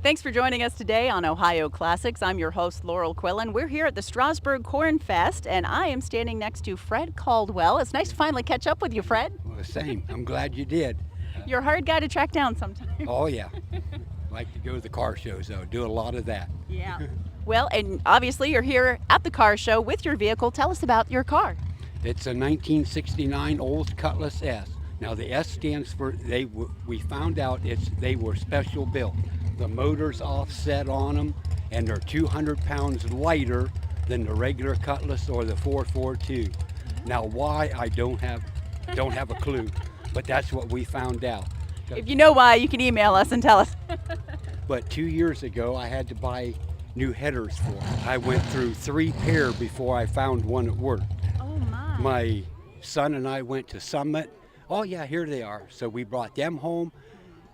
Thanks for joining us today on Ohio Classics. I'm your host, Laurel Quillen. We're here at the Strasburg Corn Fest, and I am standing next to Fred Caldwell. It's nice to finally catch up with you, Fred. Well, same. I'm glad you did. You're a hard guy to track down sometimes. Oh, yeah. Like to go to the car shows, though. Do a lot of that. Yeah. Well, and obviously you're here at the car show with your vehicle. Tell us about your car. It's a 1969 Olds Cutlass S. Now, the S stands for, we found out they were special built. The motor's offset on them, and they're 200 pounds lighter than the regular Cutlass or the 442. Now, why, I don't have a clue, but that's what we found out. If you know why, you can email us and tell us. But 2 years ago, I had to buy new headers for it. I went through 3 pair before I found one that worked. Oh, my. My son and I went to Summit. Oh, yeah, here they are. So we brought them home,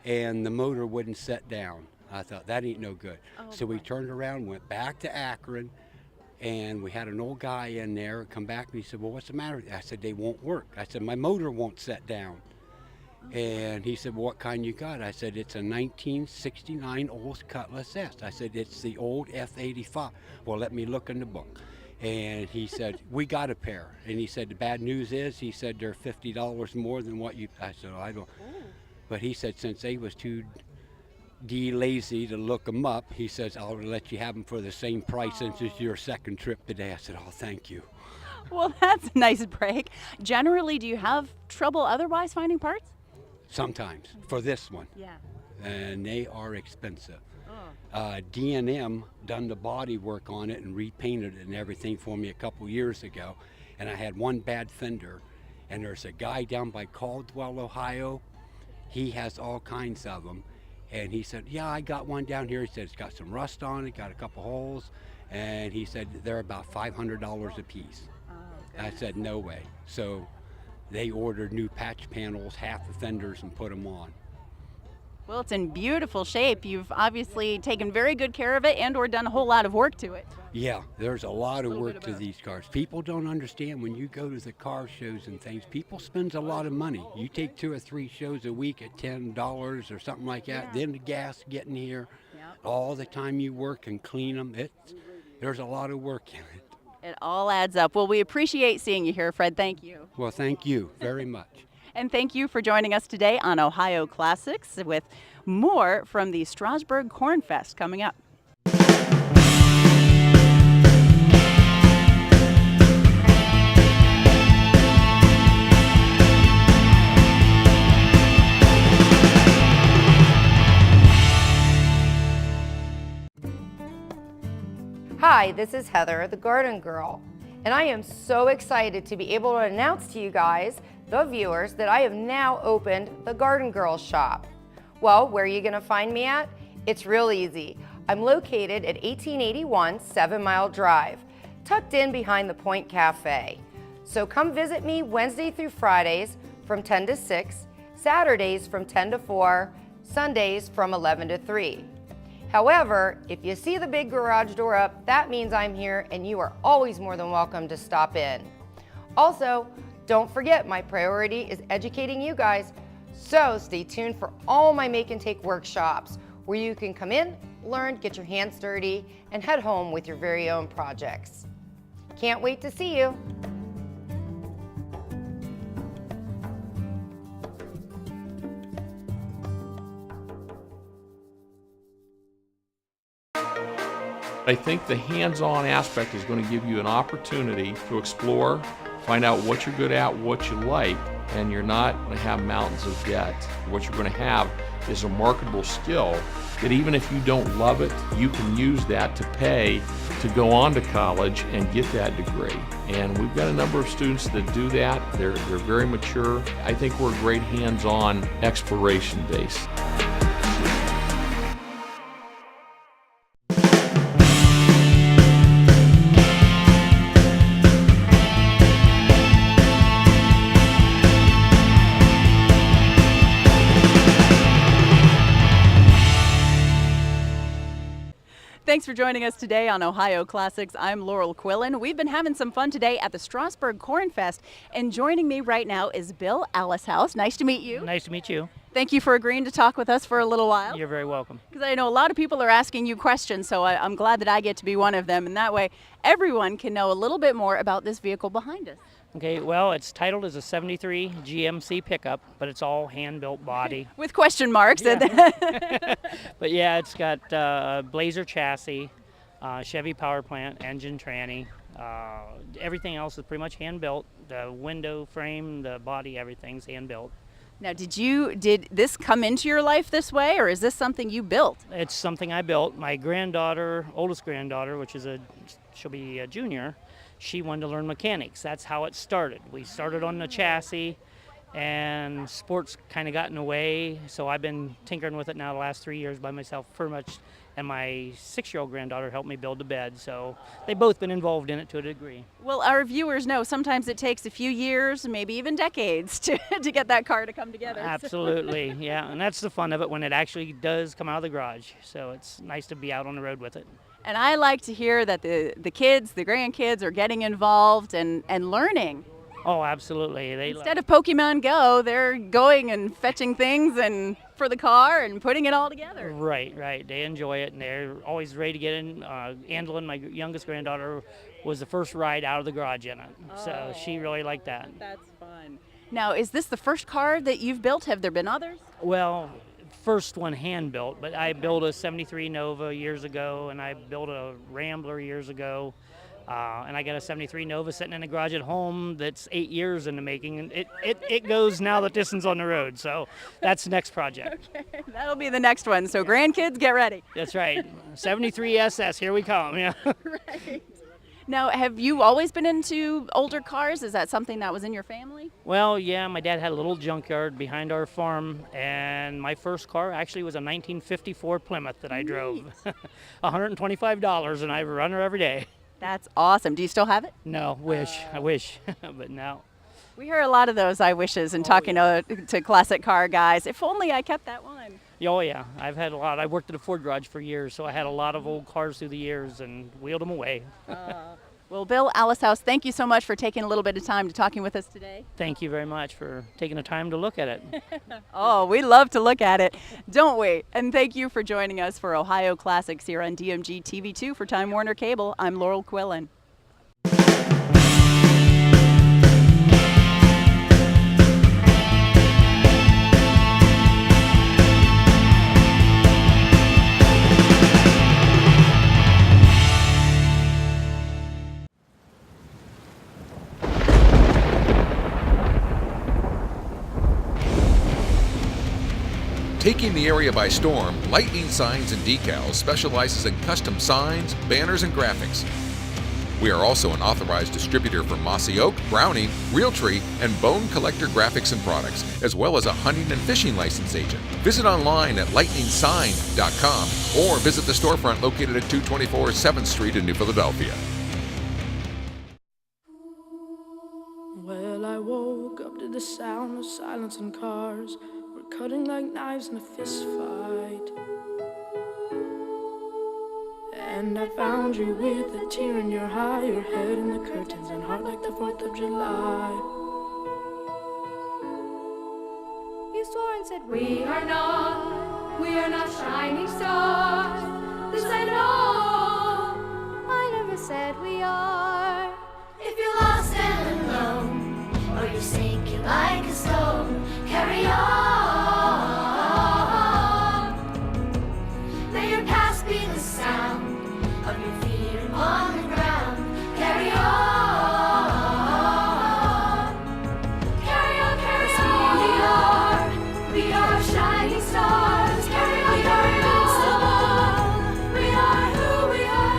and the motor wouldn't set down. I thought, that ain't no good. So we turned around, went back to Akron, and we had an old guy in there come back, and he said, well, what's the matter? I said, they won't work. I said, my motor won't set down. And he said, well, what kind you got? I said, it's a 1969 Olds Cutlass S. I said, it's the old F85. Well, let me look in the book. And he said, we got a pair. And he said, the bad news is, he said, they're $50 more than what you, I said, I don't. But he said, since they was too lazy to look them up, he says, I'll let you have them for the same price since it's your second trip today. I said, oh, thank you. Well, that's a nice break. Generally, do you have trouble otherwise finding parts? Sometimes, for this one. Yeah. And they are expensive. D&M done the body work on it and repainted it and everything for me a couple years ago. And I had one bad fender. And there's a guy down by Caldwell, Ohio. He has all kinds of them. And he said, yeah, I got one down here. He said, it's got some rust on it, got a couple holes. And he said, they're about $500 a piece. I said, no way. So they ordered new patch panels, half the fenders, and put them on. Well, it's in beautiful shape. You've obviously taken very good care of it and or done a whole lot of work to it. Yeah, there's a lot of work to these cars. People don't understand when you go to the car shows and things, people spend a lot of money. You take 2 or 3 shows a week at $10 or something like that, then the gas getting here, all the time you work and clean them, there's a lot of work in it. It all adds up. Well, we appreciate seeing you here, Fred. Thank you. Well, thank you very much. And thank you for joining us today on Ohio Classics with more from the Strasburg Corn Fest coming up. Hi, this is Heather, the Garden Girl, and I am so excited to be able to announce to you guys, the viewers, that I have now opened the Garden Girl shop. Well, where are you going to find me at? It's real easy. I'm located at 1881 7 Mile Drive, tucked in behind the Point Cafe. So come visit me Wednesday through Fridays from 10 to 6, Saturdays from 10 to 4, Sundays from 11 to 3. However, if you see the big garage door up, that means I'm here and you are always more than welcome to stop in. Also, don't forget my priority is educating you guys, so stay tuned for all my make and take workshops where you can come in, learn, get your hands dirty, and head home with your very own projects. Can't wait to see you. I think the hands-on aspect is going to give you an opportunity to explore, find out what you're good at, what you like, and you're not going to have mountains of debt. What you're going to have is a marketable skill that even if you don't love it, you can use that to pay to go on to college and get that degree. And we've got a number of students that do that. They're very mature. I think we're a great hands-on exploration base. Thanks for joining us today on Ohio Classics. I'm Laurel Quillen. We've been having some fun today at the Strasburg Corn Fest, and joining me right now is Bill Allishouse. Nice to meet you. Nice to meet you. Thank you for agreeing to talk with us for a little while. You're very welcome. Because I know a lot of people are asking you questions, so I'm glad that I get to be one of them, and that way everyone can know a little bit more about this vehicle behind us. Okay, well, it's titled as a 73 GMC pickup, but it's all hand-built body. With question marks. Yeah. But yeah, it's got Blazer chassis, Chevy power plant, engine tranny. Everything else is pretty much hand-built. The window frame, the body, everything's hand-built. Now, did this come into your life this way, or is this something you built? It's something I built. My granddaughter, oldest granddaughter, which is she'll be a junior, she wanted to learn mechanics. That's how it started. We started on the chassis, and sports kind of got in the way, so I've been tinkering with it now the last 3 years by myself pretty much, and my 6-year-old granddaughter helped me build the bed, so they've both been involved in it to a degree. Well, our viewers know sometimes it takes a few years, maybe even decades, to get that car to come together. Absolutely, yeah, and that's the fun of it when it actually does come out of the garage, so it's nice to be out on the road with it. And I like to hear that the kids, the grandkids are getting involved and learning. Oh, absolutely. Instead of Pokemon Go, they're going and fetching things and for the car and putting it all together. Right. They enjoy it, and they're always ready to get in. Andalyn, my youngest granddaughter, was the first ride out of the garage in it, so she really liked that. That's fun. Now, is this the first car that you've built? Have there been others? Well, first one hand built, but I built a 73 Nova years ago, and I built a Rambler years ago. And I got a 73 Nova sitting in the garage at home that's 8 years in the making, and it goes now that this one's on the road, so that's the next project. Okay, that'll be the next one, so grandkids, get ready. That's right. 73 SS, here we come. Yeah. Right. Now, have you always been into older cars? Is that something that was in your family? Well, yeah, my dad had a little junkyard behind our farm, and my first car actually was a 1954 Plymouth that I drove. $125, and I run her every day. That's awesome. Do you still have it? No, I wish, but no. We hear a lot of those I wishes in talking to classic car guys. If only I kept that one. Oh yeah, I've had a lot. I worked at a Ford garage for years, so I had a lot of old cars through the years and wheeled them away. Well, Bill Allishouse, thank you so much for taking a little bit of time to talking with us today. Thank you very much for taking the time to look at it. Oh, we love to look at it, don't we? And thank you for joining us for Ohio Classics here on DMG TV2 for Time Warner Cable. I'm Laurel Quillen. Taking the area by storm, Lightning Signs and Decals specializes in custom signs, banners, and graphics. We are also an authorized distributor for Mossy Oak, Browning, Realtree, and Bone Collector graphics and products, as well as a hunting and fishing license agent. Visit online at lightningsign.com or visit the storefront located at 224 7th Street in New Philadelphia. Well, I woke up to the sound of silence and cars. We're cutting like knives in a fist fight. And I found you with a tear in your eye, your head in the curtains and heart like the 4th of July. You swore and said, we are not shining stars. This I know, I never said we are. If you're lost and alone, or you're sinking like a stone, carry on. May your past be the sound of your feet upon the ground. Carry on. Carry on, carry on. We are shining stars. Carry on, carry on. We are who we are.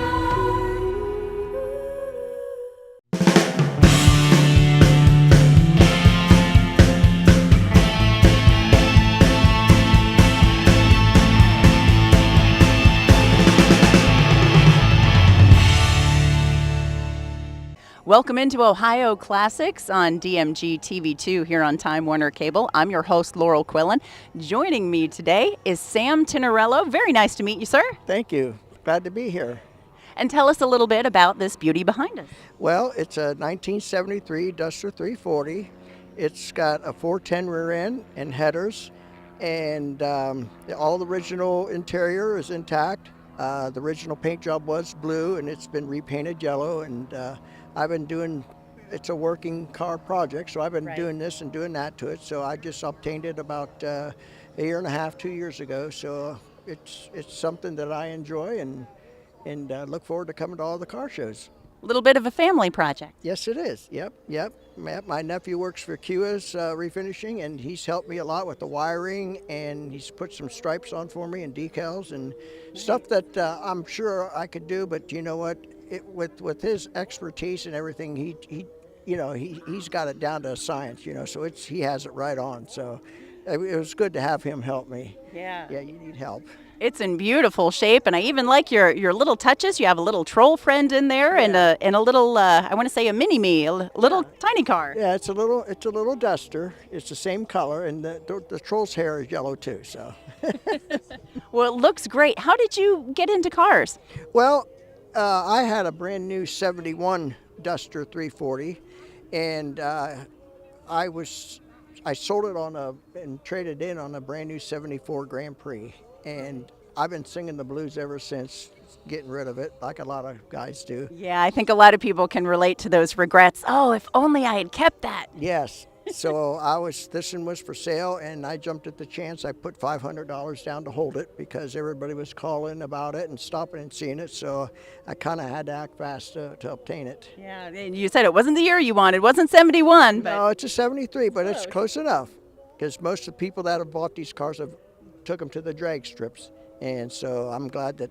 Welcome into Ohio Classics on DMG TV2 here on Time Warner Cable. I'm your host, Laurel Quillen. Joining me today is Sam Tinarello. Very nice to meet you, sir. Thank you. Glad to be here. And tell us a little bit about this beauty behind us. Well, it's a 1973 Duster 340. It's got a 410 rear end and headers, and all the original interior is intact. The original paint job was blue, and it's been repainted yellow, and I've been doing, it's a working car project, so I've been doing this and doing that to it. So I just obtained it about a year and a half, 2 years ago. So it's something that I enjoy and look forward to coming to all the car shows. A little bit of a family project. Yes, it is. Yep. My nephew works for QS Refinishing, and he's helped me a lot with the wiring, and he's put some stripes on for me and decals and stuff that I'm sure I could do. But you know what? With his expertise and everything, he's got it down to a science. So he has it right on. So it was good to have him help me. Yeah. Yeah, you need help. It's in beautiful shape, and I even like your little touches. You have a little troll friend in there, and a little I want to say a mini-me, a little tiny car. Yeah, it's a little Duster. It's the same color, and the troll's hair is yellow too. So. Well, it looks great. How did you get into cars? Well, I had a brand new '71 Duster 340, and I sold it and traded in on a brand new '74 Grand Prix. And I've been singing the blues ever since, getting rid of it, like a lot of guys do. Yeah, I think a lot of people can relate to those regrets. Oh, if only I had kept that. Yes. So this one was for sale, and I jumped at the chance. I put $500 down to hold it because everybody was calling about it and stopping and seeing it. So I kind of had to act fast to obtain it. Yeah, and you said it wasn't the year you wanted. It wasn't 71. No, it's a 73, but it's close enough because most of the people that have bought these cars took them to the drag strips, and so I'm glad that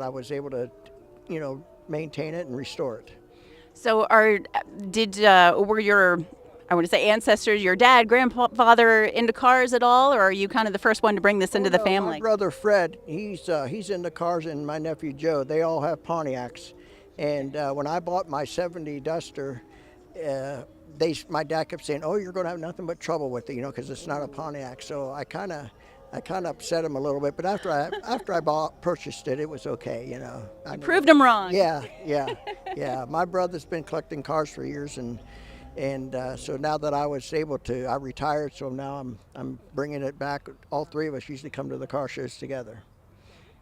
I was able to, maintain it and restore it. So were your, I want to say ancestors, your dad, grandfather into cars at all, or are you kind of the first one to bring this into the family? My brother Fred, he's into cars, and my nephew Joe, they all have Pontiacs, and when I bought my '70 Duster, my dad kept saying, "Oh, you're going to have nothing but trouble with it, because it's not a Pontiac." So I kind of upset him a little bit, but after I purchased it, it was okay, You proved him wrong. Yeah. My brother's been collecting cars for years, and so now that I was able to, I retired, so now I'm bringing it back. All three of us usually come to the car shows together.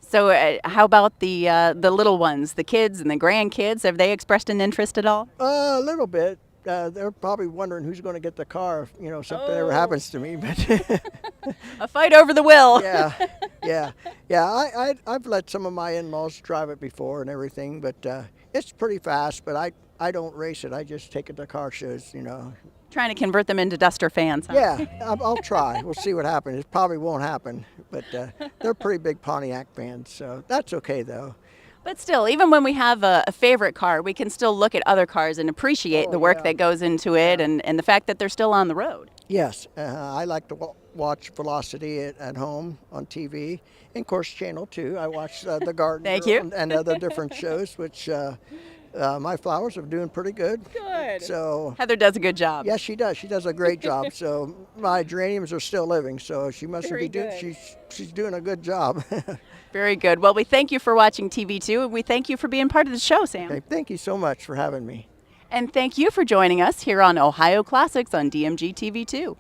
So how about the little ones, the kids and the grandkids? Have they expressed an interest at all? A little bit. They're probably wondering who's going to get the car if something ever happens to me. But a fight over the will. Yeah. I've let some of my in-laws drive it before and everything, but it's pretty fast. But I don't race it. I just take it to car shows. Trying to convert them into Duster fans. Huh? Yeah, I'll try. We'll see what happens. It probably won't happen, but they're pretty big Pontiac fans, so that's okay though. But still, even when we have a favorite car, we can still look at other cars and appreciate the work that goes into it and the fact that they're still on the road. Yes, I like to watch Velocity at home on TV. And of course, Channel 2. I watch The Garden Thank Girl you. and other different shows, which my flowers are doing pretty good. Good. So Heather does a good job. Yes, she does. She does a great job. So my geraniums are still living, so she must be doing. She's doing a good job. Very good. Well, we thank you for watching TV2, and we thank you for being part of the show, Sam. Okay, thank you so much for having me. And thank you for joining us here on Ohio Classics on DMG TV2.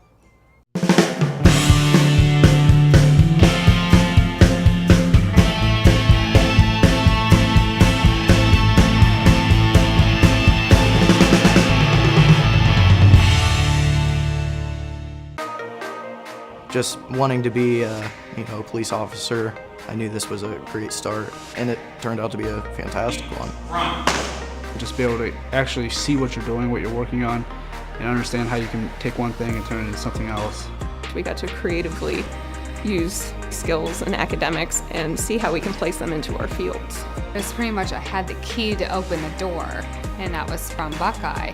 Just wanting to be a police officer, I knew this was a great start, and it turned out to be a fantastic one. Just be able to actually see what you're doing, what you're working on, and understand how you can take one thing and turn it into something else. We got to creatively use skills and academics and see how we can place them into our fields. It was pretty much I had the key to open the door, and that was from Buckeye.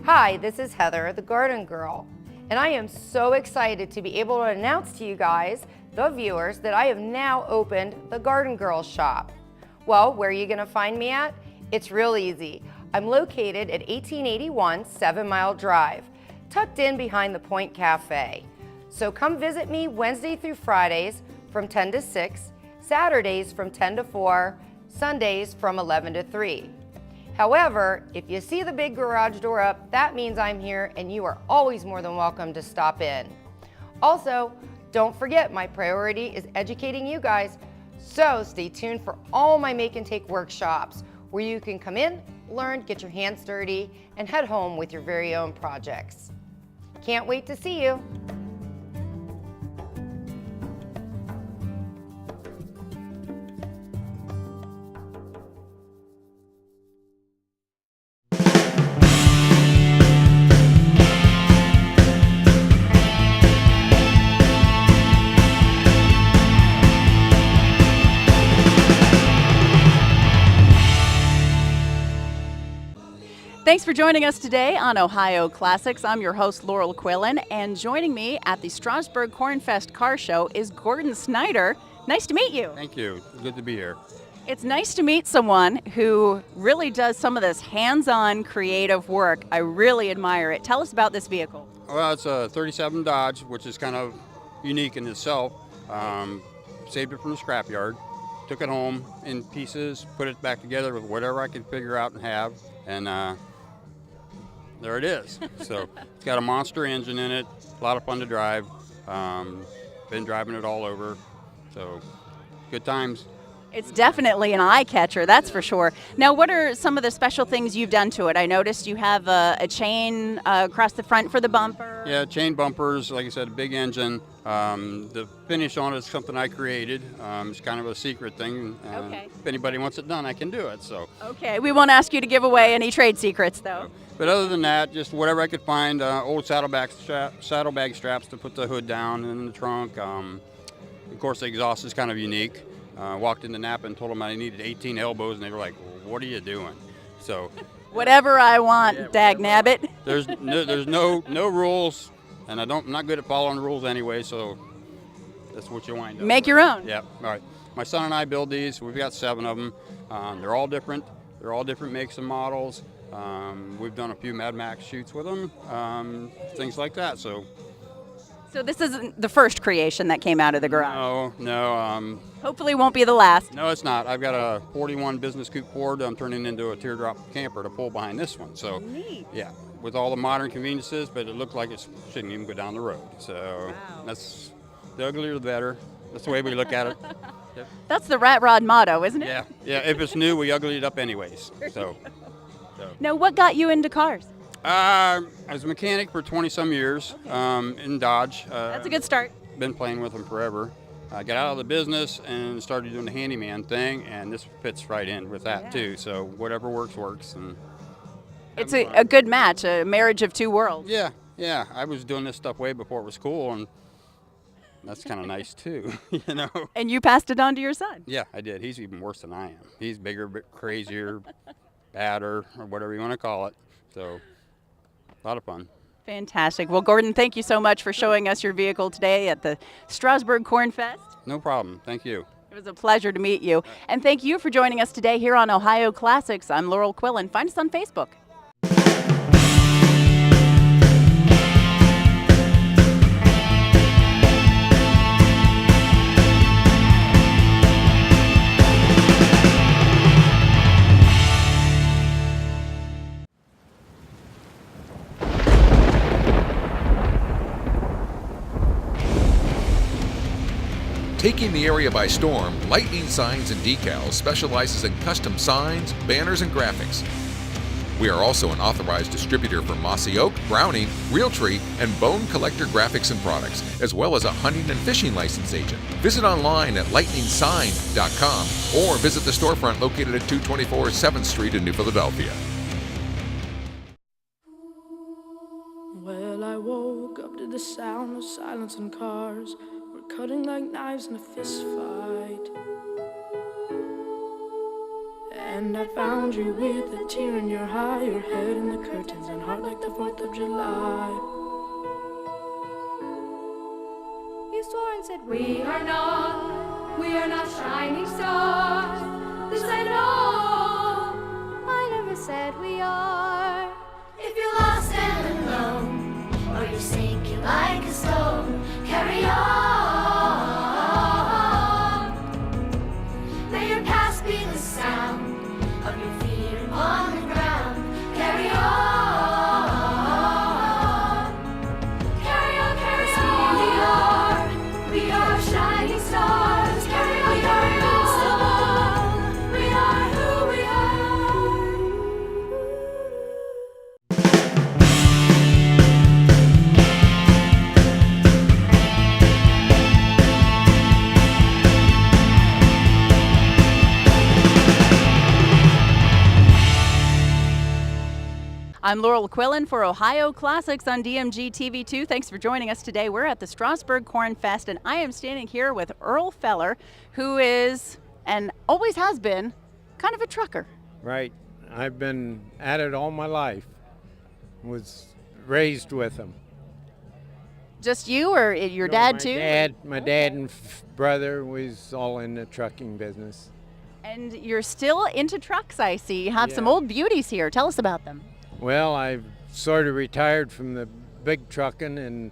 Hi, this is Heather, the Garden Girl, and I am so excited to be able to announce to you guys, the viewers, that I have now opened the Garden Girl shop. Well, where are you going to find me at? It's real easy. I'm located at 1881 7 Mile Drive, tucked in behind the Point Cafe. So come visit me Wednesday through Fridays from 10 to 6, Saturdays from 10 to 4, Sundays from 11 to 3. However, if you see the big garage door up, that means I'm here and you are always more than welcome to stop in. Also, don't forget my priority is educating you guys, so stay tuned for all my make and take workshops where you can come in, learn, get your hands dirty, and head home with your very own projects. Can't wait to see you. Thanks for joining us today on Ohio Classics. I'm your host, Laurel Quillen, and joining me at the Strasburg Cornfest Car Show is Gordon Schneider. Nice to meet you. Thank you. Good to be here. It's nice to meet someone who really does some of this hands-on creative work. I really admire it. Tell us about this vehicle. Well, it's a 37 Dodge, which is kind of unique in itself. Saved it from the scrapyard, took it home in pieces, put it back together with whatever I could figure out and have, and there it is. So it's got a monster engine in it, a lot of fun to drive. Been driving it all over, so good times. It's definitely an eye catcher, that's for sure. Now, what are some of the special things you've done to it? I noticed you have a chain across the front for the bumper. Yeah, chain bumpers, like I said, a big engine. The finish on it is something I created. It's kind of a secret thing. Okay. If anybody wants it done, I can do it. So. Okay, we won't ask you to give away any trade secrets, though. But other than that, just whatever I could find, old saddlebag straps to put the hood down in the trunk. Of course, the exhaust is kind of unique. Walked into Napa and told them I needed 18 elbows, and they were like, "What are you doing?" So. Whatever I want, dagnabbit. There's no rules, and I'm not good at following rules anyway, so that's what you wind up Make with. your own. Yeah, all right. My son and I build these. We've got 7 of them. They're all different. They're all different makes and models. We've done a few Mad Max shoots with them, things like that. So this isn't the first creation that came out of the garage. No. Hopefully won't be the last. No, it's not. I've got a 41 business coupe Ford I'm turning into a teardrop camper to pull behind this one. So, neat. Yeah, with all the modern conveniences, but it looked like it shouldn't even go down the road. So That's the uglier the better. That's the way we look at it. Yep. That's the Rat Rod motto, isn't it? Yeah. If it's new, we ugly it up anyways. So. Now, what got you into cars? I was a mechanic for 20-some years in Dodge. That's a good start. Been playing with them forever. I got out of the business and started doing the handyman thing, and this fits right in with that too. So whatever works. And it's a good match, a marriage of two worlds. Yeah. I was doing this stuff way before it was cool, and that's kind of nice too, you know. And you passed it on to your son. Yeah, I did. He's even worse than I am. He's bigger, bit crazier, badder, or whatever you want to call it. So. A lot of fun. Fantastic. Well, Gordon, thank you so much for showing us your vehicle today at the Strasburg Cornfest. No problem. Thank you. It was a pleasure to meet you. And thank you for joining us today here on Ohio Classics. I'm Laurel Quillen. Find us on Facebook. Taking the area by storm, Lightning Signs and Decals specializes in custom signs, banners, and graphics. We are also an authorized distributor for Mossy Oak, Browning, Realtree, and Bone Collector graphics and products, as well as a hunting and fishing license agent. Visit online at lightningsign.com or visit the storefront located at 224 7th Street in New Philadelphia. Well, I woke up to the sound of silence and cars. We're cutting like knives in a fist fight. And I found you with a tear in your eye, your head in the curtains and heart like the 4th of July. You swore and said, we are not shining stars. This I know, I never said we are. If you're lost and alone, or you're sinking like a stone, I'm Laurel Quillen for Ohio Classics on DMG TV2. Thanks for joining us today. We're at the Strasburg Corn Fest, and I am standing here with Earl Feller, who is, and always has been, kind of a trucker. Right. I've been at it all my life. Was raised with them. Just you or your dad too? My dad and brother was all in the trucking business. And you're still into trucks, I see. You have some Yeah. old beauties here. Tell us about them. Well, I've sort of retired from the big trucking, and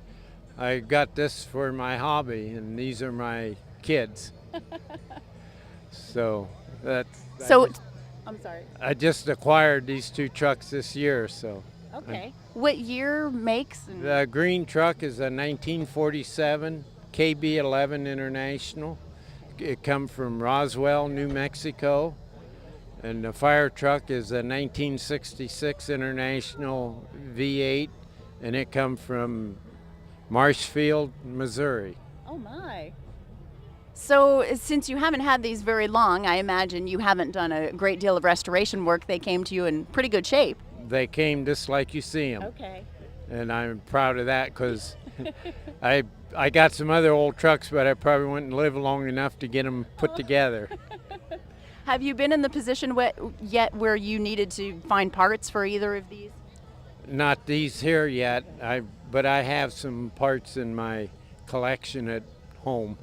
I got this for my hobby, and these are my kids. So I'm sorry. I just acquired these two trucks this year, so. Okay. What year, makes? The green truck is a 1947 KB11 International. It come from Roswell, New Mexico. And the fire truck is a 1966 International V8, and it come from Marshfield, Missouri. Oh my. So since you haven't had these very long, I imagine you haven't done a great deal of restoration work. They came to you in pretty good shape. They came just like you see them. Okay. And I'm proud of that because I got some other old trucks, but I probably wouldn't live long enough to get them put together. Have you been in the position yet where you needed to find parts for either of these? Not these here yet, but I have some parts in my collection at home.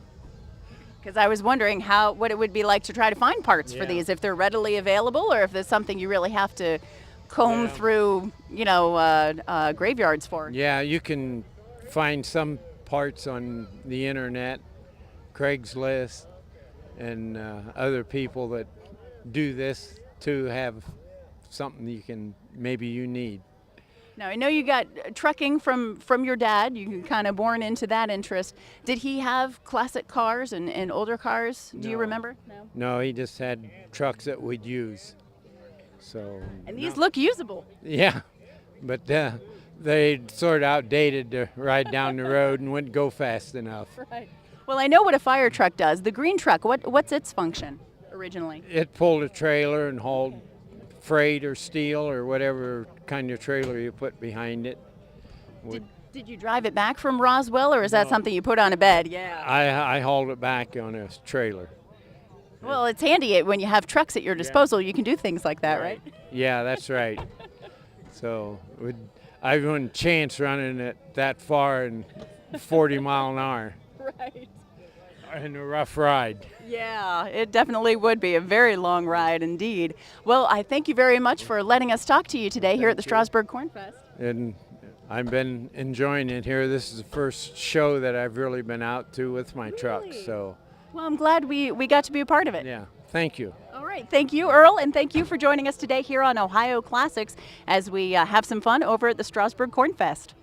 Because I was wondering what it would be like to try to find parts for these, if they're readily available or if there's something you really have to comb through, graveyards for. Yeah, you can find some parts on the internet, Craigslist, and other people that do this to have something maybe you need. Now, I know you got trucking from your dad. You kind of born into that interest. Did he have classic cars and older cars? Do you remember? No, he just had trucks that we'd use. So. And these look usable. Yeah, but they sort of outdated to ride down the road and wouldn't go fast enough. Right. Well, I know what a fire truck does. The green truck, what's its function originally? It pulled a trailer and hauled freight or steel or whatever kind of trailer you put behind it. Did you drive it back from Roswell, or is that something you put on a bed? Yeah. I hauled it back on a trailer. Well, it's handy when you have trucks at your disposal. You can do things like that, right? Yeah, that's right. So I wouldn't chance running it that far in 40 mile an hour. Right. In a rough ride. Yeah, it definitely would be a very long ride indeed. Well, I thank you very much for letting us talk to you today here at the Strasburg Corn Fest. And I've been enjoying it here. This is the first show that I've really been out to with my truck. So. Well, I'm glad we got to be a part of it. Yeah, thank you. All right, thank you, Earl, and thank you for joining us today here on Ohio Classics as we have some fun over at the Strasburg Corn Fest.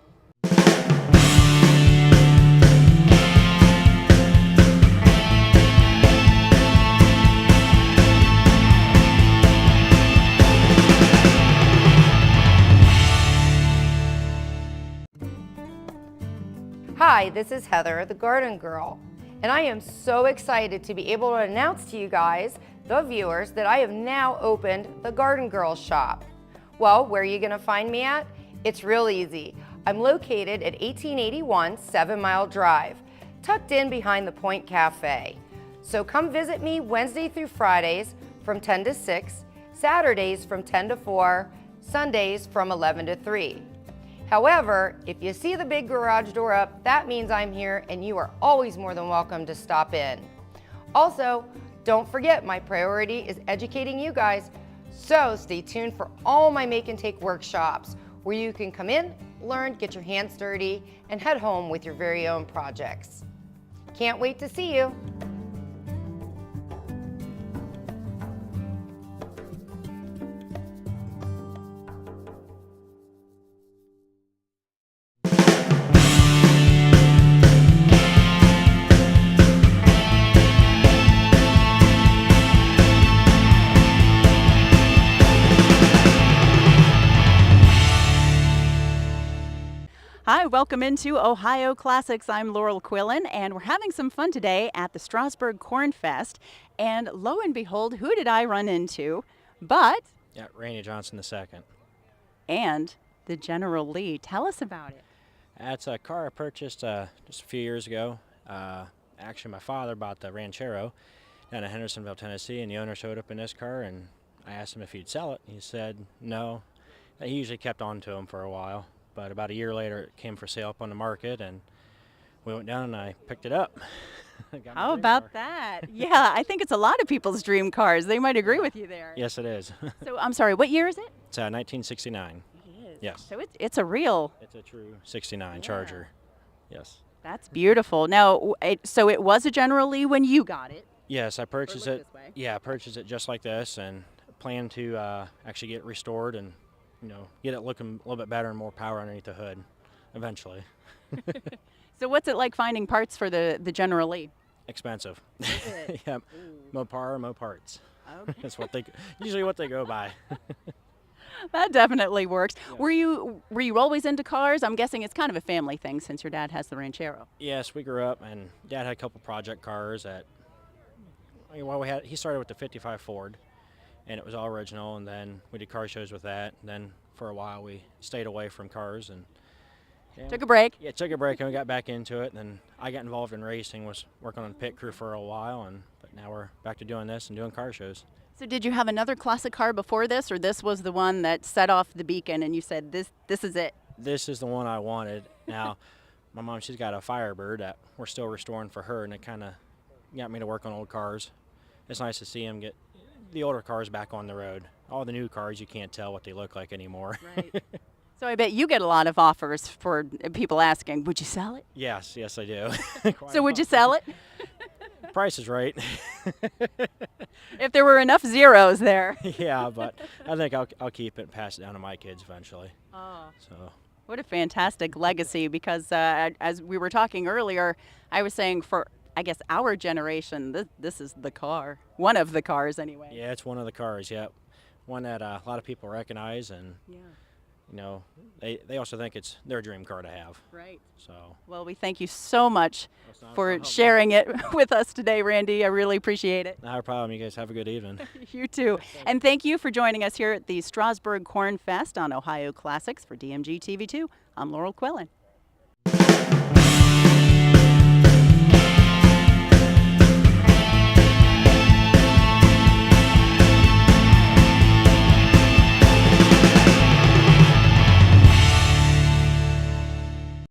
Hi, this is Heather, the Garden Girl, and I am so excited to be able to announce to you guys, the viewers, that I have now opened the Garden Girl shop. Well, where are you going to find me at? It's real easy. I'm located at 1881 7 Mile Drive, tucked in behind the Point Cafe. So come visit me Wednesday through Fridays from 10 to 6, Saturdays from 10 to 4, Sundays from 11 to 3. However, if you see the big garage door up, that means I'm here and you are always more than welcome to stop in. Also, don't forget my priority is educating you guys, so stay tuned for all my make and take workshops where you can come in, learn, get your hands dirty, and head home with your very own projects. Can't wait to see you. Hi, welcome into Ohio Classics. I'm Laurel Quillen, and we're having some fun today at the Strasburg Corn Fest. And lo and behold, who did I run into? But Yeah, Randy Johnson II. and the General Lee. Tell us about it. That's a car I purchased just a few years ago. Actually, my father bought the Ranchero down in Hendersonville, Tennessee, and the owner showed up in this car, and I asked him if he'd sell it. He said no. He usually kept on to him for a while, but about a year later it came for sale up on the market, and we went down and I picked it up. How about that? Yeah, I think it's a lot of people's dream cars. They might agree with you there. Yes, it is. So I'm sorry, what year is it? It's 1969. It is. Yes. So it's a real. It's a true 69 Charger. Yes. That's beautiful. Now, so it was a General Lee when you got it. Yes, I purchased it. This way. Yeah, I purchased it just like this, and plan to actually get it restored and get it looking a little bit better and more power underneath the hood, eventually. So what's it like finding parts for the General Lee? Expensive. Is it? Yep. Mo power, mo parts. Okay. That's usually what they go by. That definitely works. Yeah. Were you always into cars? I'm guessing it's kind of a family thing since your dad has the Ranchero. Yes, we grew up, and Dad had a couple project cars that. Well, he started with the '55 Ford, and it was all original. And then we did car shows with that. And then for a while we stayed away from cars and. Took a break. Yeah, took a break and we got back into it. And then I got involved in racing, was working on the pit crew for a while, but now we're back to doing this and doing car shows. So did you have another classic car before this, or this was the one that set off the beacon and you said, this is it? This is the one I wanted. Now, my mom, she's got a Firebird that we're still restoring for her, and it kind of got me to work on old cars. It's nice to see them get the older cars back on the road. All the new cars, you can't tell what they look like anymore. Right. So I bet you get a lot of offers for people asking, would you sell it? Yes, I do. So would you sell it? Price is right. If there were enough zeros there. Yeah, but I think I'll keep it and pass it down to my kids eventually. Oh. So. What a fantastic legacy, because as we were talking earlier, I was saying for, I guess, our generation, this is the car. One of the cars anyway. Yeah, it's one of the cars, yeah. One that a lot of people recognize, and they also think it's their dream car to have. Right. So. Well, we thank you so much for sharing it with us today, Randy. I really appreciate it. No problem. You guys have a good evening. You too. And thank you for joining us here at the Strasburg Corn Fest on Ohio Classics for DMG TV2. I'm Laurel Quillen.